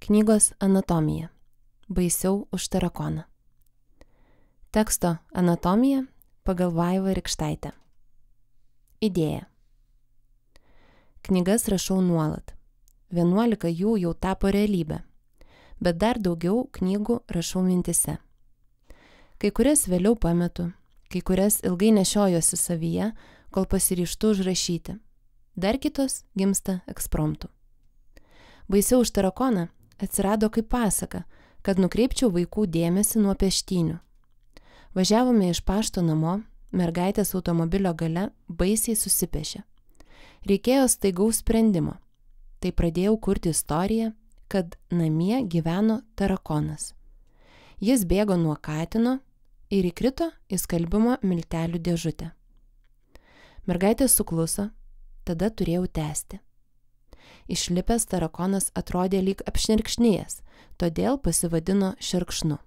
Knygos anatomija. Baisiau už tarakoną. Teksto anatomija pagal Vaivą Rykštaitę. Idėja. Knygas rašau nuolat. 11 jų jau tapo realybė, bet dar daugiau knygų rašau mintise. Kai kurias vėliau pametu, kai kurias ilgai nešiojuosi savyje, kol pasiryžtu užrašyti. Dar kitos gimsta ekspromtu. Baisiau už tarakoną atsirado kaip pasaka, kad nukreipčiau vaikų dėmesį nuo peštynių. Važiavome iš pašto namo, mergaitės automobilio gale baisiai susipešė. Reikėjo staigaus sprendimo. Tai pradėjau kurti istoriją, kad namie gyveno tarakonas. Jis bėgo nuo katino ir įkrito į skalbimo miltelių dėžutę. Mergaitė sukluso, tada turėjau tęsti. Išlipęs tarakonas atrodė lyg apšnirkšnėjęs, todėl pasivadino Šerkšnu.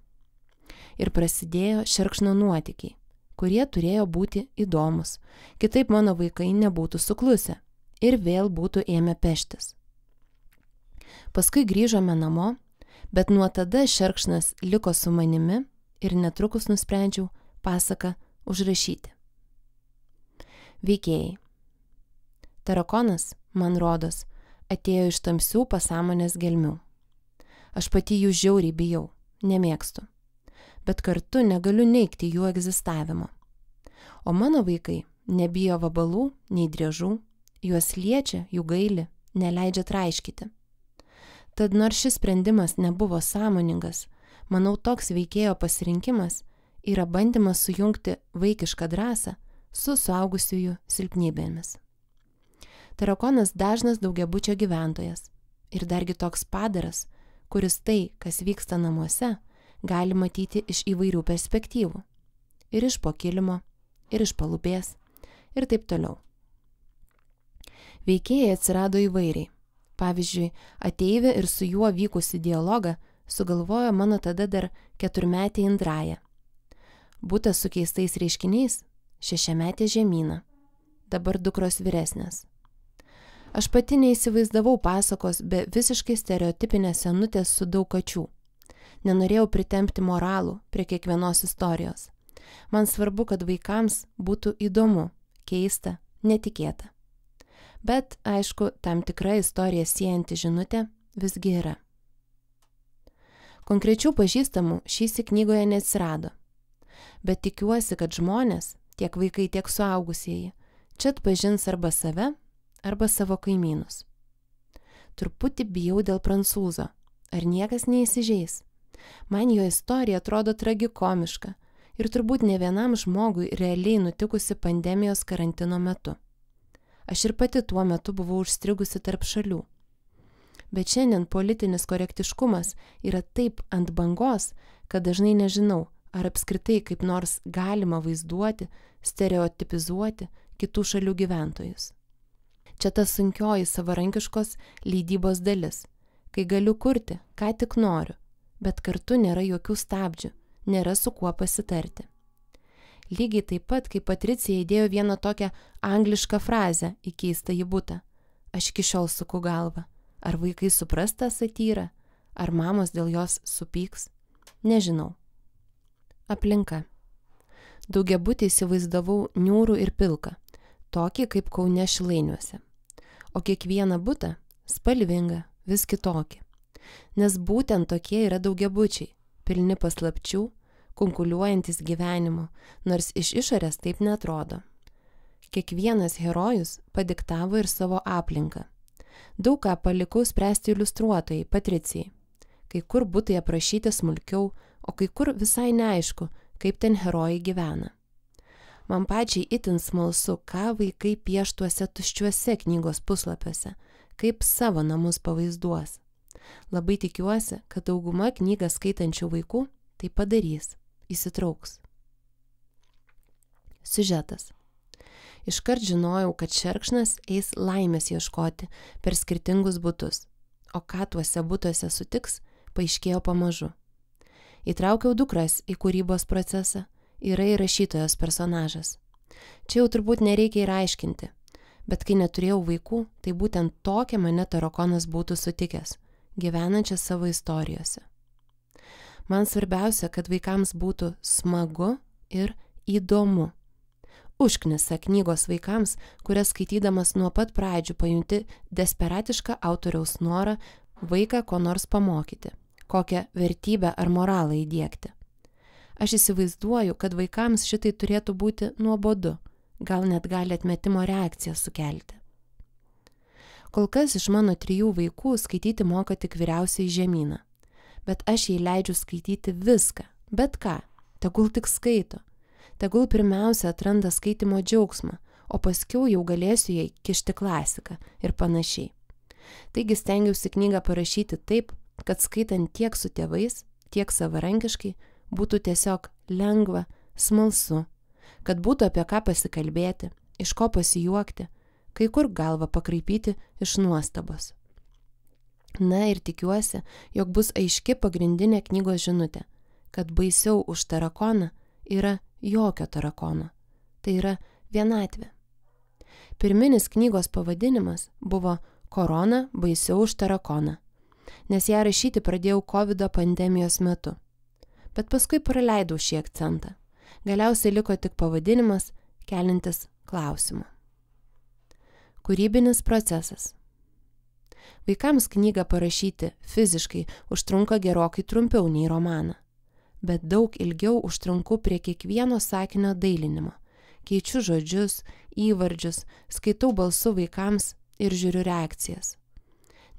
Ir prasidėjo Šerkšno nuotykiai, kurie turėjo būti įdomus, kitaip mano vaikai nebūtų suklusę ir vėl būtų ėmę peštis. Paskui grįžome namo, bet nuo tada Šerkšnas liko su manimi ir netrukus nusprendžiau pasaką užrašyti. Veikėjai. Tarakonas, man rodos, atėjo iš tamsių pasąmonės gelmių. Aš pati jų žiauriai bijau, nemėgstu, bet kartu negaliu neigti jų egzistavimo. O mano vaikai nebijo vabalų, nei driežų, juos liečia, jų gaili, neleidžia traiškyti. Tad nors šis sprendimas nebuvo sąmoningas, manau toks veikėjo pasirinkimas yra bandymas sujungti vaikišką drąsą su suaugusiųjų silpnybėmis. Tarakonas dažnas daugiabučio gyventojas ir dargi toks padaras, kuris tai, kas vyksta namuose, gali matyti iš įvairių perspektyvų. Ir iš po kilimo, ir iš palubės, ir taip toliau. Veikėjai atsirado įvairiai. Pavyzdžiui, ateivė ir su juo vykusi dialogą sugalvojo mano tada dar 4-metė Indraja. Butas su keistais reiškiniais 6-metė Žemyna, dabar dukros vyresnės. Aš pati neįsivaizdavau pasakos be visiškai stereotipinės senutės su daug kačių. Nenorėjau pritempti moralų prie kiekvienos istorijos. Man svarbu, kad vaikams būtų įdomu, keista, netikėta. Bet, aišku, tam tikra istorija siejanti žinutė visgi yra. Konkrečių pažįstamų šįsyk knygoje neatsirado. Bet tikiuosi, kad žmonės, tiek vaikai, tiek suaugusieji, čia atpažins arba save, arba savo kaimynus. Truputį bijau dėl prancūzo. Ar niekas neįsižeis? Man jo istorija atrodo tragikomiška ir turbūt ne vienam žmogui realiai nutikusi pandemijos karantino metu. Aš ir pati tuo metu buvau užstrigusi tarp šalių. Bet šiandien politinis korektiškumas yra taip ant bangos, kad dažnai nežinau, ar apskritai kaip nors galima vaizduoti, stereotipizuoti kitų šalių gyventojus. Čia ta sunkioji savarankiškos leidybos dalis, kai galiu kurti, ką tik noriu, bet kartu nėra jokių stabdžių, nėra su kuo pasitarti. Lygiai taip pat, kai Patricija įdėjo vieną tokią anglišką frazę į keistą į butą. Aš iki šiol suku galvą. Ar vaikai supras tą satyrą? Ar mamos dėl jos supyks? Nežinau. Aplinka. Daugiabutį įsivaizdavau niūrų ir pilką, tokį kaip Kaune Šilainiuose. O kiekvieną butą spalvingą, vis kitokį. Nes būtent tokie yra daugiabučiai, pilni paslapčių, kunkuliuojantis gyvenimo, nors iš išorės taip neatrodo. Kiekvienas herojus padiktavo ir savo aplinką. Daug ką palikau spręsti iliustruotojai, Patricijai. Kai kur butai aprašyti smulkiau, o kai kur visai neaišku, kaip ten herojai gyvena. Man pačiai itin smalsu, ką vaikai pieštuose tuščiuose knygos puslapiuose, kaip savo namus pavaizduos. Labai tikiuosi, kad dauguma knygą skaitančių vaikų tai padarys, įsitrauks. Siužetas. Iškart žinojau, kad Šerkšnas eis laimės ieškoti per skirtingus butus, o ką tuose butuose sutiks, paaiškėjo pamažu. Įtraukiau dukras į kūrybos procesą, yra ir rašytojos personažas. Čia jau turbūt nereikia ir aiškinti, bet kai neturėjau vaikų, tai būtent tokią mane tarakonas būtų sutikęs. gyvenančias savo istorijose. Man svarbiausia, kad vaikams būtų smagu ir įdomu. Užknisa knygos vaikams, kurias skaitydamas nuo pat pradžių pajunti desperatišką autoriaus norą vaiką ko nors pamokyti, kokią vertybę ar moralą įdiegti. Aš įsivaizduoju, kad vaikams šitai turėtų būti nuobodu, gal net gali atmetimo reakciją sukelti. Kol kas iš mano 3 vaikų skaityti moka tik vyriausiai Žemyna, bet aš jai leidžiu skaityti viską, bet ką, tegul tik skaito. Tegul pirmiausia atranda skaitimo džiaugsmą, o paskiau jau galėsiu jai kišti klasiką ir panašiai. Taigi stengiausi knygą parašyti taip, kad skaitant tiek su tėvais, tiek savarankiškai būtų tiesiog lengva, smalsu, kad būtų apie ką pasikalbėti, iš ko pasijuokti, kai kur galvą pakraipyti iš nuostabos. Na ir tikiuosi, jog bus aiški pagrindinė knygos žinutė, kad baisiau už tarakoną yra jokio tarakono. Tai yra vienatvė. Pirminis knygos pavadinimas buvo Korona baisiau už tarakoną, nes ją rašyti pradėjau COVID pandemijos metu. Bet paskui praleidau šį akcentą. Galiausiai liko tik pavadinimas, keliantis klausimą. Kūrybinis procesas. Vaikams knygą parašyti fiziškai užtrunka gerokai trumpiau nei romaną, bet daug ilgiau užtrunku prie kiekvieno sakinio dailinimo. Keičiu žodžius, įvardžius, skaitau balsu vaikams ir žiūriu reakcijas.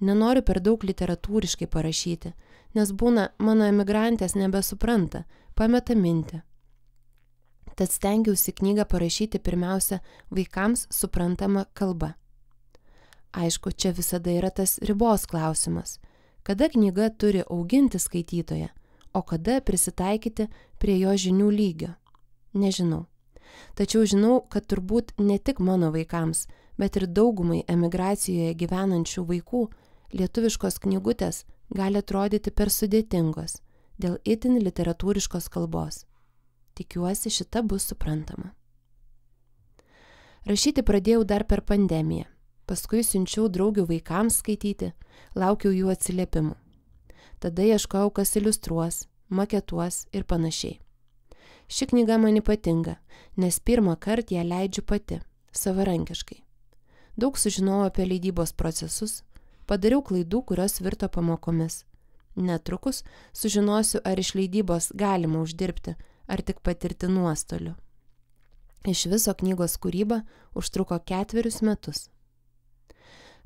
Nenoriu per daug literatūriškai parašyti, nes būna mano emigrantės nebesupranta, pameta mintį. Tad stengiausi knygą parašyti pirmiausia vaikams suprantama kalba. Aišku, čia visada yra tas ribos klausimas, kada knyga turi auginti skaitytoją, o kada prisitaikyti prie jo žinių lygio. Nežinau. Tačiau žinau, kad turbūt ne tik mano vaikams, bet ir daugumai emigracijoje gyvenančių vaikų lietuviškos knygutės gali atrodyti per sudėtingos dėl itin literatūriškos kalbos. Tikiuosi, šita bus suprantama. Rašyti pradėjau dar per pandemiją. Paskui siunčiau draugių vaikams skaityti, laukiau jų atsiliepimų. Tada ieškojau, kas iliustruos, maketuos ir panašiai. Ši knyga man ypatinga, nes pirmą kartą ją leidžiu pati, savarankiškai. Daug sužinojau apie leidybos procesus, padariau klaidų, kurios virto pamokomis. Netrukus sužinosiu, ar iš leidybos galima uždirbti, ar tik patirti nuostolių. Iš viso knygos kūryba užtruko 4 metus.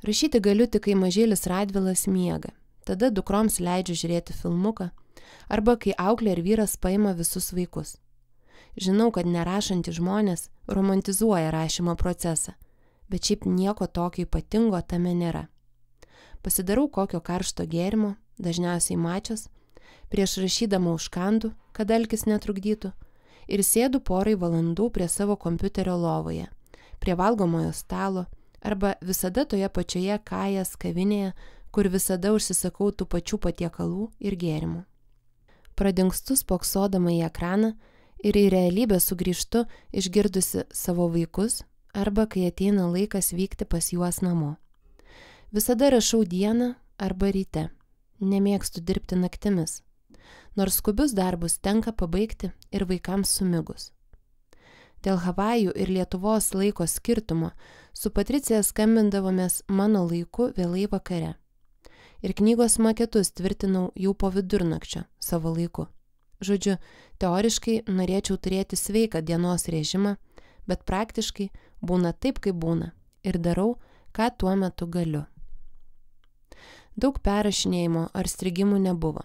Rašyti galiu tik, kai mažėlis Radvilas miega. Tada dukroms leidžiu žiūrėti filmuką, arba kai auklė ir vyras paima visus vaikus. Žinau, kad nerašantys žmonės romantizuoja rašymo procesą, bet šiaip nieko tokio ypatingo tame nėra. Pasidarau kokio karšto gėrimo, dažniausiai mačios, prieš rašydama užkandu, kad alkis netrukdytų, ir sėdu porai valandų prie savo kompiuterio lovoje, prie valgomojo stalo, arba visada toje pačioje kajas kavinėje, kur visada užsisakau tų pačių patiekalų ir gėrimų. Pradingstu spoksodama į ekraną ir į realybę sugrįžtu išgirdusi savo vaikus, arba kai ateina laikas vykti pas juos namo. Visada rašau dieną arba ryte. Nemėgstu dirbti naktimis, nors skubius darbus tenka pabaigti ir vaikams sumigus. Dėl Havajų ir Lietuvos laiko skirtumo su Patricija skambindavomės mano laiku vėlai vakare. Ir knygos maketus tvirtinau jau po vidurnakčio savo laiku. Žodžiu, teoriškai norėčiau turėti sveiką dienos režimą, bet praktiškai būna taip, kaip būna ir darau, ką tuo metu galiu. Daug perrašinėjimo ar strigimų nebuvo.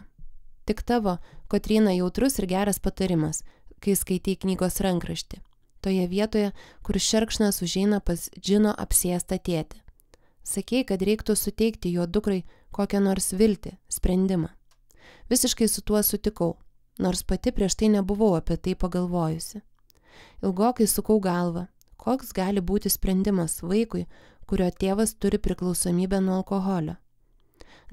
Tik tavo, Kotryna, jautrus ir geras patarimas, kai skaitai knygos rankraštį. Toje vietoje, kur šerkšnas užeina pas džino apsėstą tėtį. Sakei, kad reiktų suteikti jo dukrai kokią nors viltį, sprendimą. Visiškai su tuo sutikau, nors pati prieš tai nebuvau apie tai pagalvojusi. Ilgokai sukau galvą, koks gali būti sprendimas vaikui, kurio tėvas turi priklausomybę nuo alkoholio.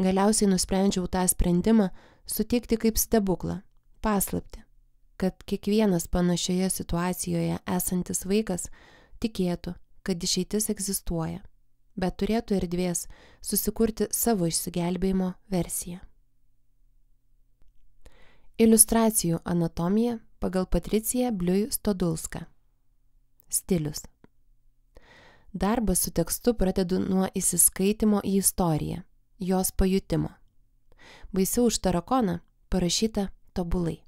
Galiausiai nusprendžiau tą sprendimą suteikti kaip stebuklą, paslaptį, kad kiekvienas panašioje situacijoje esantis vaikas tikėtų, kad išeitis egzistuoja. bet turėtų erdvės susikurti savo išsigelbėjimo versiją. Iliustracijų anatomija pagal Patriciją Bliuj-Stodulską. Stilius. Darbą su tekstu pradedu nuo įsiskaitimo į istoriją, jos pajutimo. Baisiau už tarakoną parašyta tobulai.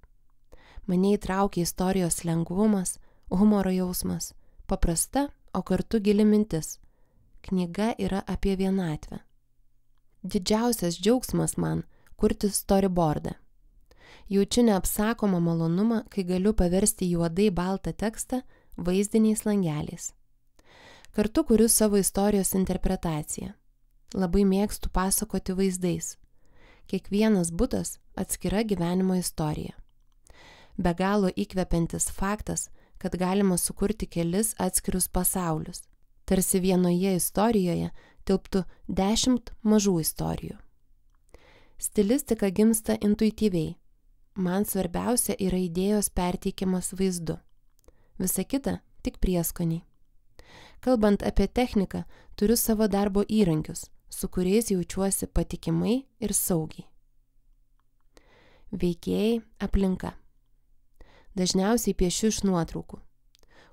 Mane įtraukia istorijos lengvumas, humoro jausmas, paprasta, o kartu gili mintis. Knyga yra apie vienatvę. Didžiausias džiaugsmas man kurti storyboardą. Jaučiu neapsakomą malonumą, kai galiu paversti juodai baltą tekstą vaizdiniais langeliais. Kartu kuriu savo istorijos interpretaciją. Labai mėgstu pasakoti vaizdais. Kiekvienas butas atskira gyvenimo istorija. Be galo įkvepiantis faktas, kad galima sukurti kelis atskirus pasaulius. Tarsi vienoje istorijoje tilptų 10 mažų istorijų. Stilistika gimsta intuityviai. Man svarbiausia yra idėjos perteikimas vaizdu. Visa kita tik prieskoniai. Kalbant apie techniką, turiu savo darbo įrankius, su kuriais jaučiuosi patikimai ir saugiai. Veikėjai, aplinka. Dažniausiai piešiu iš nuotraukų.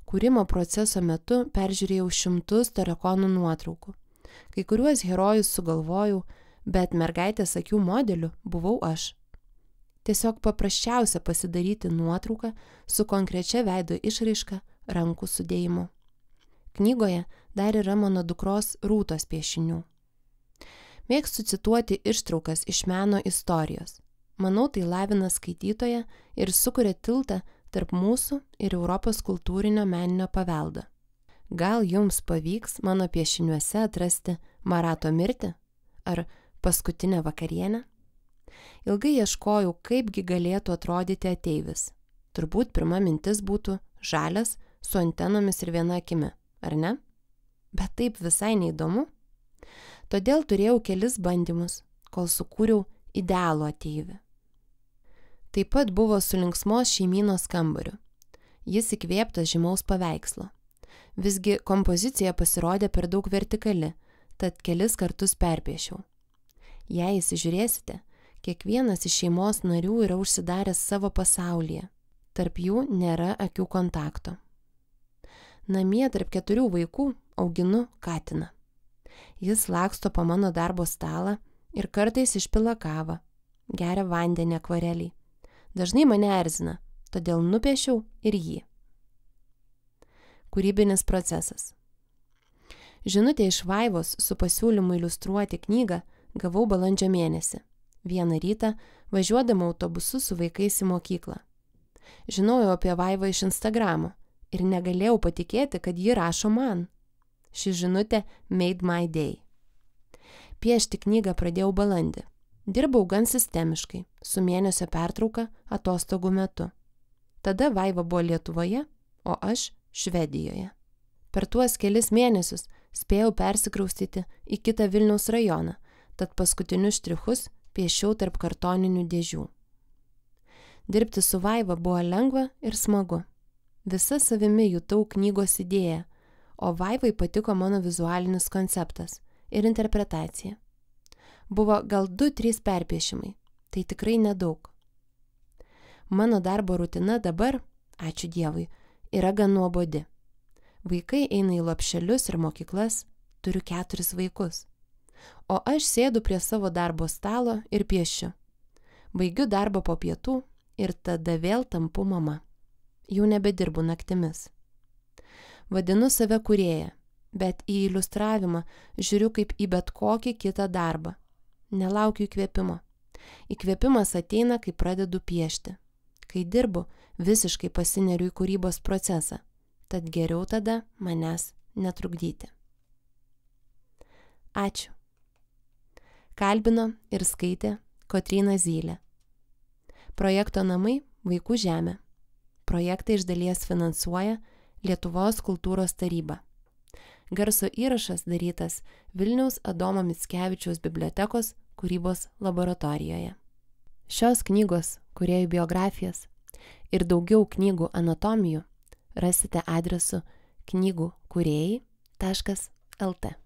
Kūrimo proceso metu peržiūrėjau 100 tarakonų nuotraukų. Kai kuriuos herojus sugalvojau, bet mergaitės akių modeliu buvau aš. Tiesiog paprasčiausia pasidaryti nuotrauką su konkrečia veido išraiška, rankų sudėjimu. Knygoje dar yra mano dukros Rūtos piešinių. Mėgstu cituoti ištraukas iš meno istorijos. Manau, tai lavina skaitytoją ir sukuria tiltą tarp mūsų ir Europos kultūrinio meninio paveldo. Gal jums pavyks mano piešiniuose atrasti Marato mirtį ar paskutinę vakarienę? Ilgai ieškojau, kaipgi galėtų atrodyti ateivis. Turbūt pirma mintis būtų žalias, su antenomis ir viena akimi, ar ne? Bet taip visai neįdomu. Todėl turėjau kelis bandymus, kol sukūriau idealų ateivį. Taip pat buvo su linksmos šeimynos kambariu. Jis įkvėptas žymaus paveikslo. Visgi kompozicija pasirodė per daug vertikali, tad kelis kartus perpiešiau. Jei įsižiūrėsite, kiekvienas iš šeimos narių yra užsidaręs savo pasaulyje. Tarp jų nėra akių kontakto. Namie tarp 4 vaikų auginu katiną. Jis laksto po mano darbo stalą ir kartais išpila kavą, geria vandenį akvareliai. Dažnai mane erzina, todėl nupiešiau ir jį. Kūrybinis procesas. Žinutę iš Vaivos su pasiūlymu iliustruoti knygą gavau balandžio mėnesį. Vieną rytą važiuodama autobusu su vaikais į mokyklą. Žinojau apie Vaivą iš Instagramo ir negalėjau patikėti, kad ji rašo man. Ši žinutė made my day. Piešti knygą pradėjau balandį. Dirbau gan sistemiškai, su mėnesio pertrauka atostogų metu. Tada Vaiva buvo Lietuvoje, o aš Švedijoje. Per tuos kelis mėnesius spėjau persikraustyti į kitą Vilniaus rajoną, tad paskutinius štrichus piešiau tarp kartoninių dėžių. Dirbti su Vaiva buvo lengva ir smagu. Visa savimi jutau knygos idėją, o Vaivai patiko mano vizualinis konceptas ir interpretacija. Buvo gal 2-3 perpiešimai, tai tikrai nedaug. Mano darbo rutina dabar, ačiū Dievui, yra gan nuobodi. Vaikai eina į lopšelius ir mokyklas, turiu 4 vaikus. O aš sėdu prie savo darbo stalo ir piešiu. Baigiu darbą po pietų ir tada vėl tampu mama. Jau nebedirbu naktimis. Vadinu save kūrėja, bet į iliustravimą žiūriu kaip į bet kokį kitą darbą. Nelaukiu įkvėpimo. Įkvėpimas ateina, kai pradedu piešti. Kai dirbu, visiškai pasineriu į kūrybos procesą, tad geriau tada manęs netrukdyti. Ačiū. Kalbino ir skaitė Kotryna Zylė. Projekto namai Vaikų žemė. Projektą iš dalies finansuoja Lietuvos kultūros taryba. Garso įrašas darytas Vilniaus Adomo Mickevičiaus bibliotekos kūrybos laboratorijoje. Šios knygos kūrėjų biografijas ir daugiau knygų anatomijų rasite adresu knygukūrėjai.lt.